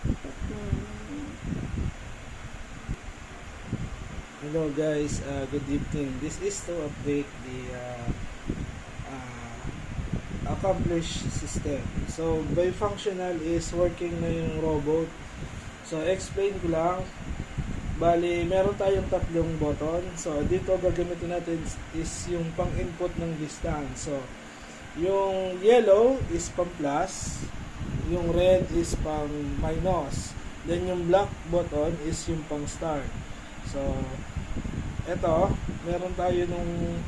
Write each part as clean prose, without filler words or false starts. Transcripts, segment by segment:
Hello guys, good evening. This is to update the accomplished system. So by functional is working na yung robot. So explain ko lang. Bali, meron tayong tatlong button. So dito gagamitin natin is yung pang-input ng distance. So yung yellow is pang plus, yung red is pang minus, then yung black button is yung pang start. So eto, meron tayo nung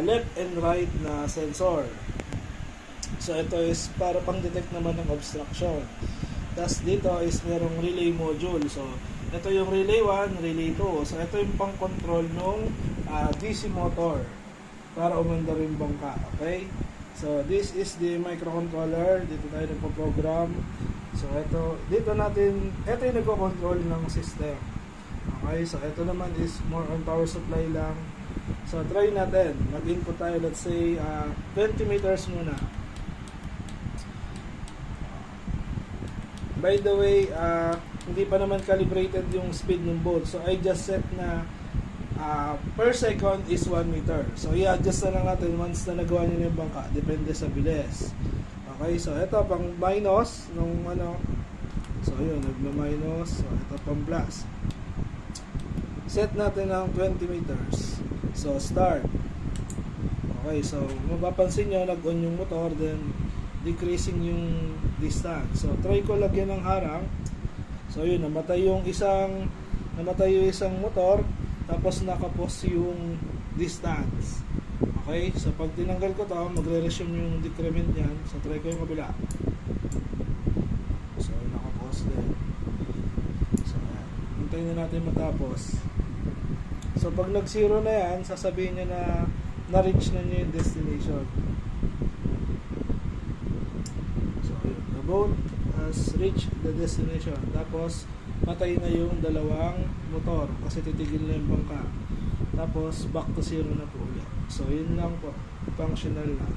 left and right na sensor. So ito is para pang detect naman ng obstruction. Tapos dito is merong relay module. So ito yung relay 1, relay 2. So ito yung pang control nung DC motor para umandar yung bangka. Okay? So this is the microcontroller. Dito tayo nagpo-program. So dito yung nagko-control ng system. Okay, so ito naman is more on power supply lang. So try natin, mag-input tayo, let's say 20 meters muna. By the way, hindi pa naman calibrated yung speed ng boat. So I just set na per second is 1 meter. So i-adjust na lang natin once na nagawa niyo yung bangka, depende sa bilis. Okay, so ito pang minus nung so yun, nagma-minus. So ito pang plus. Set natin ng 20 meters. So start. Okay, so mapapansin nyo, nag-on yung motor, then decreasing yung distance. So try ko lagyan ng harang. So yun, namatay yung isang motor, tapos nakapos yung distance. Okay, so pag tinanggal ko to, magre-resume yung decrement yan. So try ko yung kabila. So nakapos din. So hintayin na natin matapos. So pag nag-zero na yan, sasabihin niya na na-reach na niya yung destination. So the boat has reached the destination. Tapos patay na yung dalawang motor kasi titigil na yung bangka. Tapos back to zero na po ulit. So yun lang po, functional na.